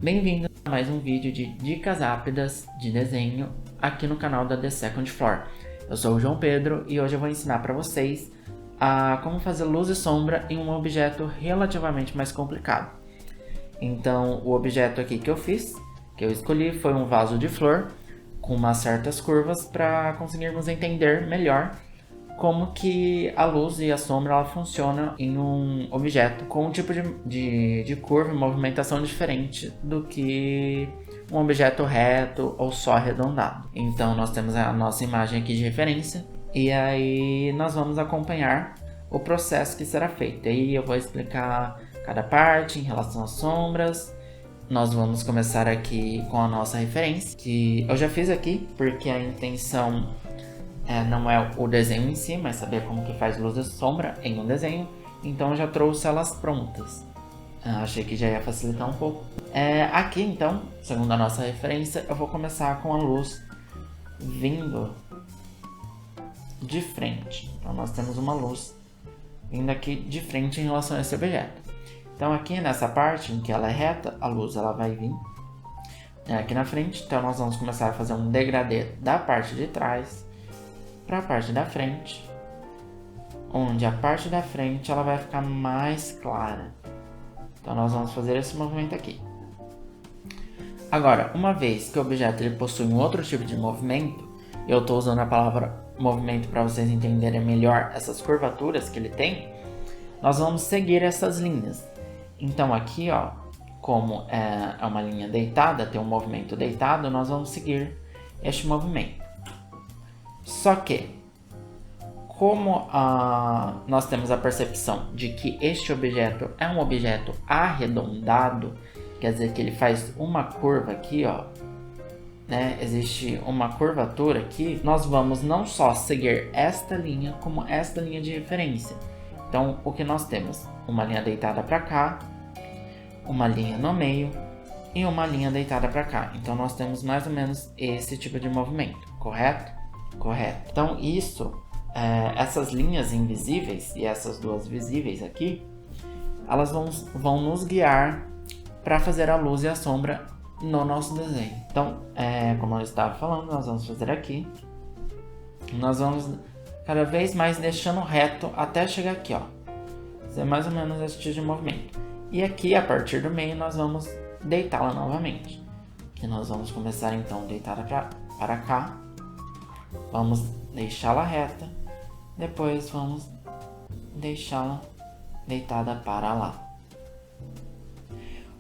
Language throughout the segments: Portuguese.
Bem-vindo a mais um vídeo de dicas rápidas de desenho aqui no canal da The Second Floor. Eu sou o João Pedro e hoje eu vou ensinar para vocês como fazer luz e sombra em um objeto relativamente mais complicado. Então, o objeto aqui que eu escolhi, foi um vaso de flor com umas certas curvas para conseguirmos entender melhor como que a luz e a sombra ela funciona em um objeto com um tipo de curva e movimentação diferente do que um objeto reto ou só arredondado. Então nós temos a nossa imagem aqui de referência e aí nós vamos acompanhar o processo que será feito. E aí eu vou explicar cada parte em relação às sombras. Nós vamos começar aqui com a nossa referência, que eu já fiz aqui porque a intenção não é o desenho em si, mas saber como que faz luz e sombra em um desenho. Então eu já trouxe elas prontas. Achei que já ia facilitar um pouco. Aqui então, segundo a nossa referência, eu vou começar com a luz vindo de frente. Então nós temos uma luz vindo aqui de frente em relação a esse objeto. Então aqui nessa parte em que ela é reta, a luz ela vai vir aqui na frente. Então nós vamos começar a fazer um degradê da parte de trás para a parte da frente, onde a parte da frente ela vai ficar mais clara. Então nós vamos fazer esse movimento aqui. Agora, uma vez que o objeto ele possui um outro tipo de movimento, eu estou usando a palavra movimento para vocês entenderem melhor essas curvaturas que ele tem, nós vamos seguir essas linhas. Então aqui, ó, como é uma linha deitada, tem um movimento deitado, nós vamos seguir este movimento. Só que, como nós temos a percepção de que este objeto é um objeto arredondado, quer dizer que ele faz uma curva aqui, ó, né? Existe uma curvatura aqui, nós vamos não só seguir esta linha, como esta linha de referência. Então, o que nós temos? Uma linha deitada para cá, uma linha no meio e uma linha deitada para cá. Então, nós temos mais ou menos esse tipo de movimento, correto? Correto. Então essas linhas invisíveis e essas duas visíveis aqui, elas vão nos guiar para fazer a luz e a sombra no nosso desenho. Então, como eu estava falando, nós vamos fazer aqui. Nós vamos cada vez mais deixando reto até chegar aqui, ó. Fazer mais ou menos esse tipo de movimento. E aqui, a partir do meio, nós vamos deitá-la novamente. Que nós vamos começar então deitada para cá. Vamos deixá-la reta, depois vamos deixá-la deitada para lá.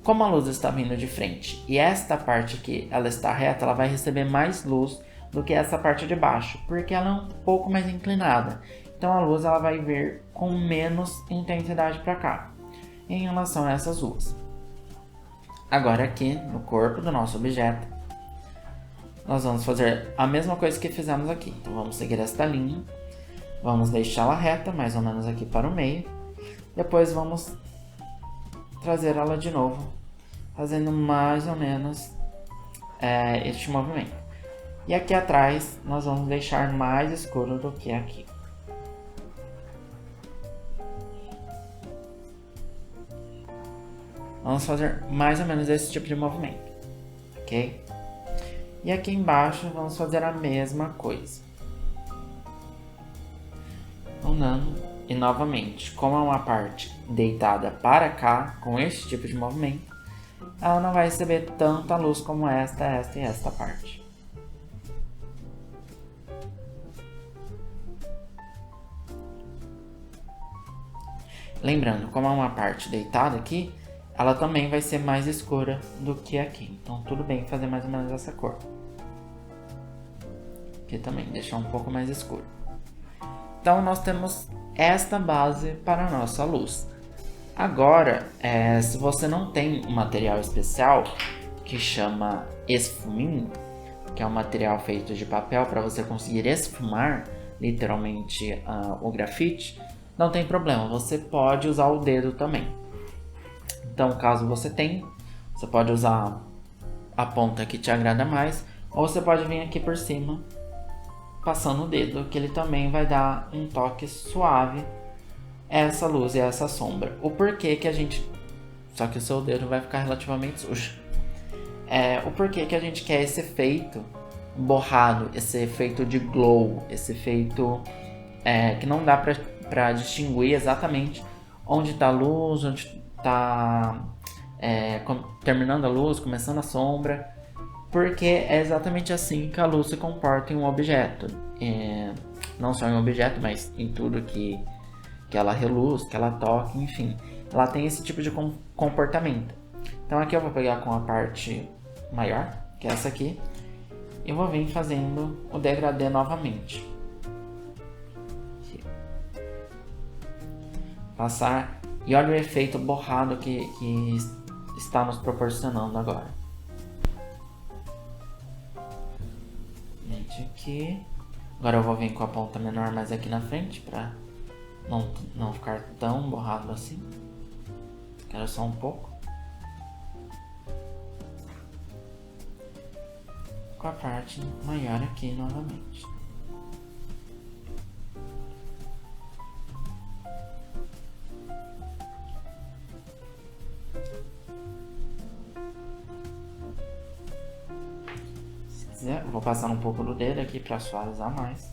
Como a luz está vindo de frente e esta parte aqui ela está reta, ela vai receber mais luz do que essa parte de baixo, porque ela é um pouco mais inclinada. Então a luz ela vai vir com menos intensidade para cá, em relação a essas duas. Agora aqui no corpo do nosso objeto, nós vamos fazer a mesma coisa que fizemos aqui. Então vamos seguir esta linha, vamos deixá-la reta, mais ou menos aqui para o meio. Depois vamos trazer ela de novo, fazendo mais ou menos este movimento. E aqui atrás nós vamos deixar mais escuro do que aqui. Vamos fazer mais ou menos esse tipo de movimento, ok? E aqui embaixo vamos fazer a mesma coisa. Andando. E novamente, como é uma parte deitada para cá, com este tipo de movimento, ela não vai receber tanta luz como esta e esta parte. Lembrando, como é uma parte deitada aqui, ela também vai ser mais escura do que aqui. Então tudo bem fazer mais ou menos essa cor. Aqui também, deixar um pouco mais escuro. Então nós temos esta base para a nossa luz. Agora, se você não tem um material especial que chama esfuminho, que é um material feito de papel para você conseguir esfumar literalmente o grafite, não tem problema, você pode usar o dedo também. Então, caso você tenha, você pode usar a ponta que te agrada mais, ou você pode vir aqui por cima, passando o dedo, que ele também vai dar um toque suave a essa luz e a essa sombra. O porquê que a gente... Só que o seu dedo vai ficar relativamente sujo. o porquê que a gente quer esse efeito borrado, esse efeito de glow, esse efeito que não dá pra distinguir exatamente onde tá a luz, onde tá terminando a luz, começando a sombra, porque é exatamente assim que a luz se comporta em um objeto. Não só em um objeto, mas em tudo que ela reluz, que ela toca, enfim. Ela tem esse tipo de comportamento. Então aqui eu vou pegar com a parte maior, que é essa aqui, e vou vir fazendo o degradê novamente. Aqui. Passar, e olha o efeito borrado que está nos proporcionando agora. Gente, aqui. Agora eu vou vir com a ponta menor mais aqui na frente, para não ficar tão borrado assim. Quero só um pouco. Com a parte maior aqui novamente. Se quiser, eu vou passar um pouco do dedo aqui para suavizar mais.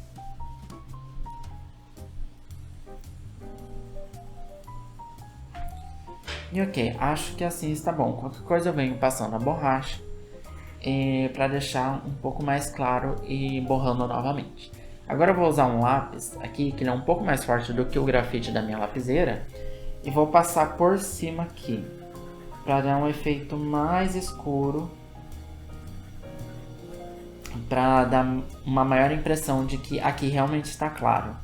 E ok, acho que assim está bom. Qualquer coisa eu venho passando a borracha para deixar um pouco mais claro e borrando novamente. Agora eu vou usar um lápis aqui que ele é um pouco mais forte do que o grafite da minha lapiseira e vou passar por cima aqui para dar um efeito mais escuro, para dar uma maior impressão de que aqui realmente está claro.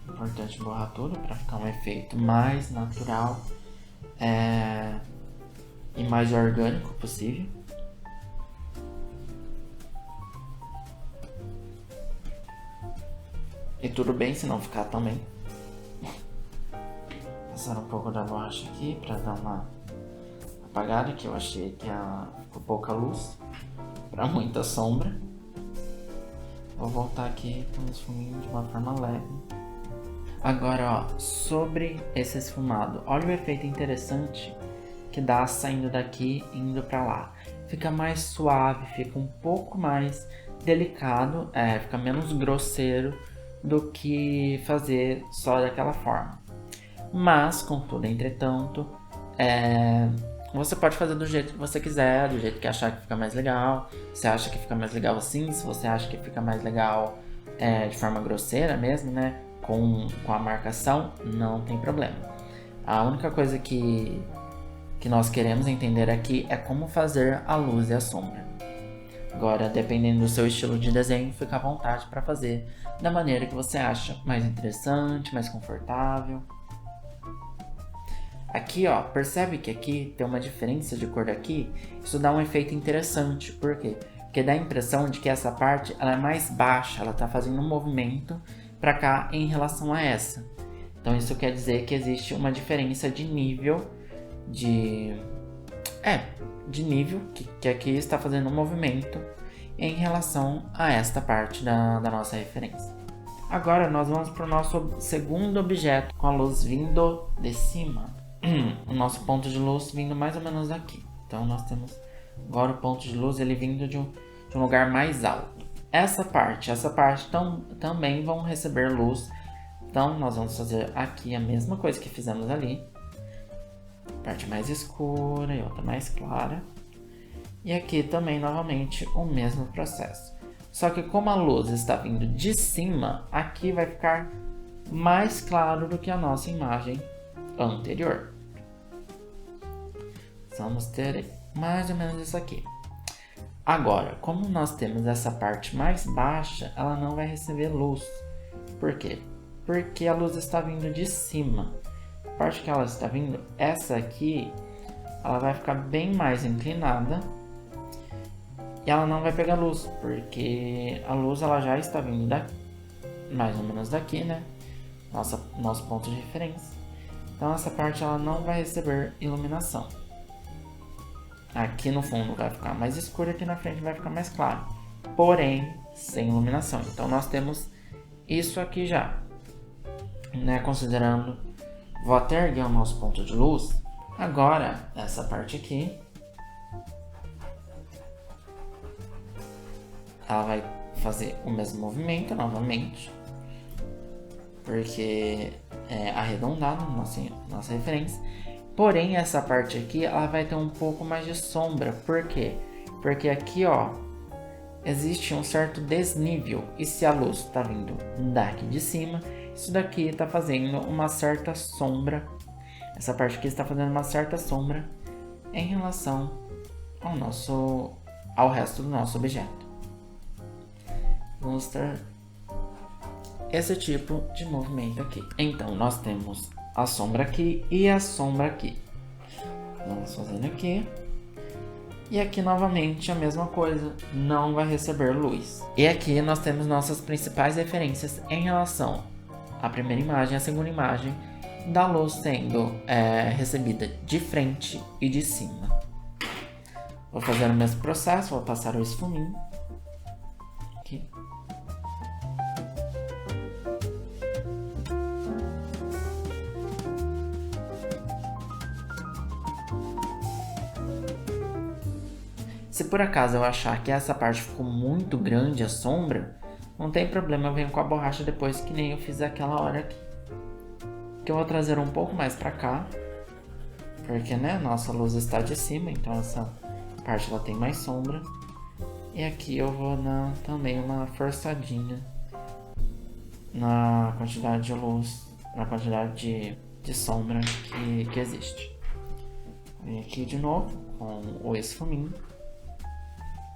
Importante borrar tudo para ficar um efeito mais natural e mais orgânico possível. E tudo bem se não ficar também. Passar um pouco da borracha aqui para dar uma apagada, que eu achei que ficou pouca luz para muita sombra. Vou voltar aqui com o esfuminho de uma forma leve. Agora, ó, sobre esse esfumado, olha o efeito interessante que dá saindo daqui e indo para lá. Fica mais suave, fica um pouco mais delicado, fica menos grosseiro do que fazer só daquela forma. Mas, contudo, entretanto, você pode fazer do jeito que você quiser, do jeito que achar que fica mais legal. Você acha que fica mais legal assim, se você acha que fica mais legal de forma grosseira mesmo, né? Com a marcação, não tem problema. A única coisa que nós queremos entender aqui é como fazer a luz e a sombra. Agora, dependendo do seu estilo de desenho, fica à vontade para fazer da maneira que você acha mais interessante, mais confortável. Aqui, ó, percebe que aqui tem uma diferença de cor aqui? Isso dá um efeito interessante. Por quê? Porque dá a impressão de que essa parte ela é mais baixa, ela está fazendo um movimento para cá em relação a essa. Então isso quer dizer que existe uma diferença de nível de nível que aqui está fazendo um movimento em relação a esta parte da nossa referência. Agora nós vamos para o nosso segundo objeto com a luz vindo de cima. O nosso ponto de luz vindo mais ou menos daqui. Então nós temos agora o ponto de luz ele vindo de um lugar mais alto. Essa parte também vão receber luz. Então nós vamos fazer aqui a mesma coisa que fizemos ali. Parte mais escura e outra mais clara. E aqui também novamente o mesmo processo. Só que como a luz está vindo de cima, aqui vai ficar mais claro do que a nossa imagem anterior. Vamos ter mais ou menos isso aqui. Agora, como nós temos essa parte mais baixa, ela não vai receber luz. Por quê? Porque a luz está vindo de cima. A parte que ela está vindo, essa aqui, ela vai ficar bem mais inclinada e ela não vai pegar luz, porque a luz ela já está vindo daqui, mais ou menos daqui, né? Nosso ponto de referência. Então essa parte ela não vai receber iluminação. Aqui no fundo vai ficar mais escuro, aqui na frente vai ficar mais claro, porém sem iluminação. Então nós temos isso aqui já, né? Considerando, vou até erguer o nosso ponto de luz. Agora essa parte aqui ela vai fazer o mesmo movimento novamente, porque é arredondado, nossa referência. Porém, essa parte aqui, ela vai ter um pouco mais de sombra. Por quê? Porque aqui, ó, existe um certo desnível. E se a luz está vindo daqui de cima, isso daqui está fazendo uma certa sombra. Essa parte aqui está fazendo uma certa sombra em relação ao resto do nosso objeto. Vou mostrar esse tipo de movimento aqui. Então, nós temos a sombra aqui e a sombra aqui. Vamos fazendo aqui. E aqui novamente a mesma coisa, não vai receber luz. E aqui nós temos nossas principais referências em relação à primeira imagem e à segunda imagem, da luz sendo recebida de frente e de cima. Vou fazer o mesmo processo, vou passar o esfuminho aqui. Se por acaso eu achar que essa parte ficou muito grande, a sombra, não tem problema, eu venho com a borracha depois, que nem eu fiz aquela hora aqui. Que eu vou trazer um pouco mais pra cá, porque, né, nossa luz está de cima, então essa parte ela tem mais sombra. E aqui eu vou também uma forçadinha na quantidade de luz, na quantidade de sombra que existe. Vem aqui de novo com o esfuminho.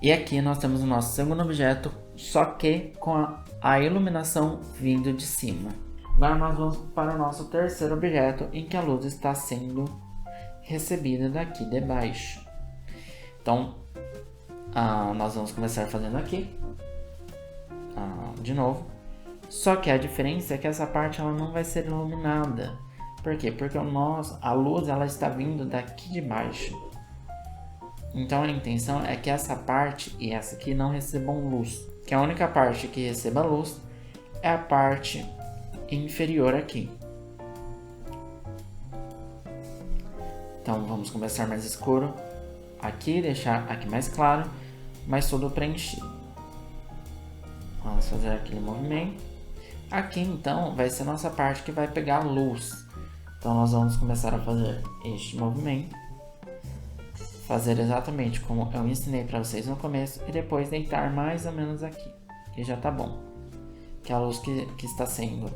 E aqui nós temos o nosso segundo objeto, só que com a iluminação vindo de cima. Agora nós vamos para o nosso terceiro objeto, em que a luz está sendo recebida daqui de baixo. Então, nós vamos começar fazendo aqui, de novo. Só que a diferença é que essa parte ela não vai ser iluminada. Por quê? Porque a luz ela está vindo daqui de baixo. Então a intenção é que essa parte e essa aqui não recebam luz. Que a única parte que receba luz é a parte inferior aqui. Então vamos começar mais escuro aqui, deixar aqui mais claro, mas tudo preenchido. Vamos fazer aquele movimento. Aqui então vai ser a nossa parte que vai pegar luz. Então nós vamos começar a fazer este movimento. Fazer exatamente como eu ensinei para vocês no começo e depois deitar mais ou menos aqui, que já tá bom. Que é a luz que está sendo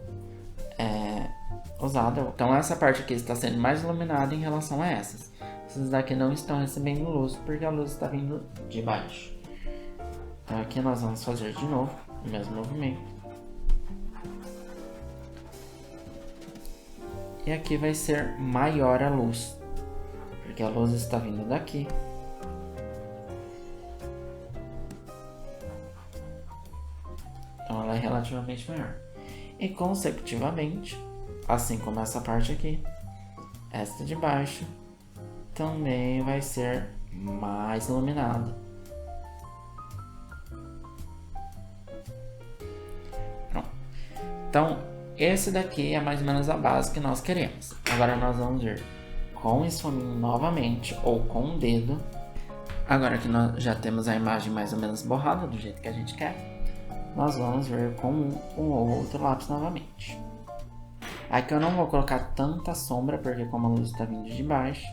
usada. Então essa parte aqui está sendo mais iluminada em relação a essas. Essas daqui não estão recebendo luz porque a luz está vindo de baixo. Então aqui nós vamos fazer de novo o mesmo movimento. E aqui vai ser maior a luz, porque a luz está vindo daqui. Então ela é relativamente maior. E consecutivamente, assim como essa parte aqui, esta de baixo também vai ser mais iluminada. Pronto. Então esse daqui é mais ou menos a base que nós queremos. Agora nós vamos vir com o esfuminho novamente, ou com o dedo. Agora que nós já temos a imagem mais ou menos borrada, do jeito que a gente quer, nós vamos vir com um ou outro lápis novamente. Aqui eu não vou colocar tanta sombra, porque como a luz está vindo de baixo,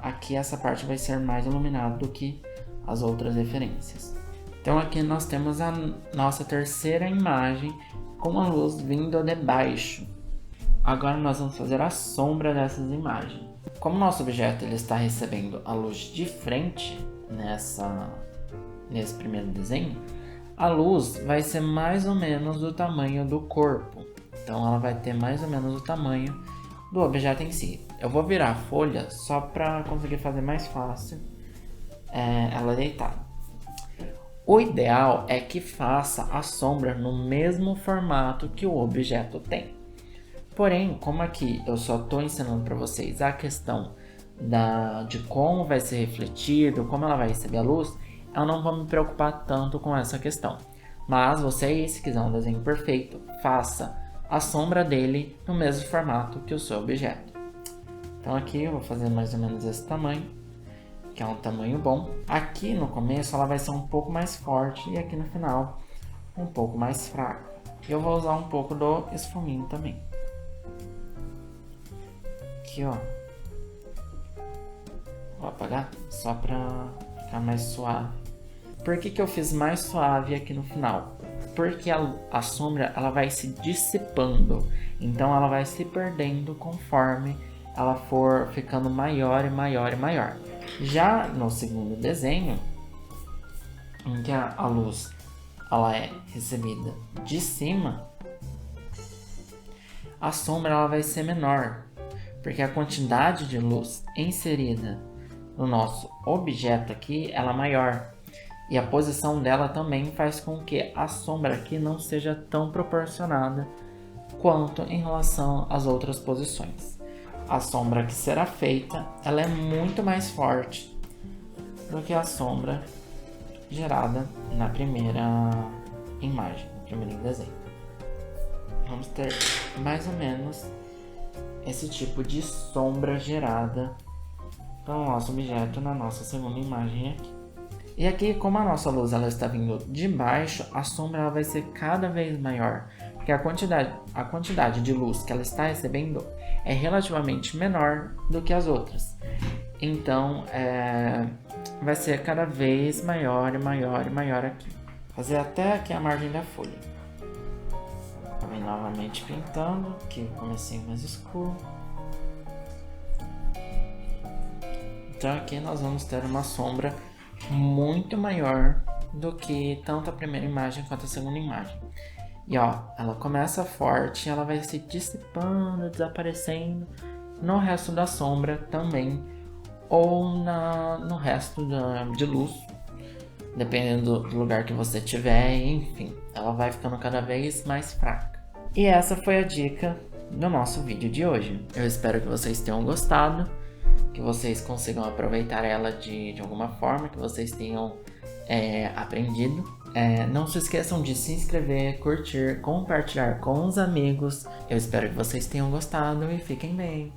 aqui essa parte vai ser mais iluminada do que as outras referências. Então aqui nós temos a nossa terceira imagem com a luz vindo de baixo. Agora nós vamos fazer a sombra dessas imagens. Como nosso objeto ele está recebendo a luz de frente nesse primeiro desenho, a luz vai ser mais ou menos do tamanho do corpo. Então ela vai ter mais ou menos o tamanho do objeto em si. Eu vou virar a folha só para conseguir fazer mais fácil ela deitada. O ideal é que faça a sombra no mesmo formato que o objeto tem. Porém, como aqui eu só estou ensinando para vocês a questão de como vai ser refletido, como ela vai receber a luz, eu não vou me preocupar tanto com essa questão. Mas você, se quiser um desenho perfeito, faça a sombra dele no mesmo formato que o seu objeto. Então aqui eu vou fazer mais ou menos esse tamanho, que é um tamanho bom. Aqui no começo ela vai ser um pouco mais forte e aqui no final um pouco mais fraca. Eu vou usar um pouco do esfuminho também. Aqui, ó. Vou apagar só pra ficar mais suave. Por que eu fiz mais suave aqui no final? Porque a sombra ela vai se dissipando, então ela vai se perdendo conforme ela for ficando maior e maior e maior. Já no segundo desenho, em que a luz ela é recebida de cima, a sombra ela vai ser menor, porque a quantidade de luz inserida no nosso objeto aqui ela é maior. E a posição dela também faz com que a sombra aqui não seja tão proporcionada quanto em relação às outras posições. A sombra que será feita, ela é muito mais forte do que a sombra gerada na primeira imagem, no primeiro desenho. Vamos ter mais ou menos esse tipo de sombra gerada pelo nosso objeto na nossa segunda imagem aqui. E aqui, como a nossa luz ela está vindo de baixo, a sombra ela vai ser cada vez maior, porque a quantidade de luz que ela está recebendo é relativamente menor do que as outras. Então, vai ser cada vez maior e maior e maior aqui. Fazer até aqui a margem da folha. Vem novamente pintando, aqui o comecinho mais escuro. Então aqui nós vamos ter uma sombra muito maior do que tanto a primeira imagem quanto a segunda imagem. E ó, ela começa forte, ela vai se dissipando, desaparecendo no resto da sombra também, ou no resto de luz, dependendo do lugar que você tiver, enfim, ela vai ficando cada vez mais fraca. E essa foi a dica do nosso vídeo de hoje. Eu espero que vocês tenham gostado, que vocês consigam aproveitar ela de alguma forma, que vocês tenham aprendido. Não se esqueçam de se inscrever, curtir, compartilhar com os amigos. Eu espero que vocês tenham gostado e fiquem bem.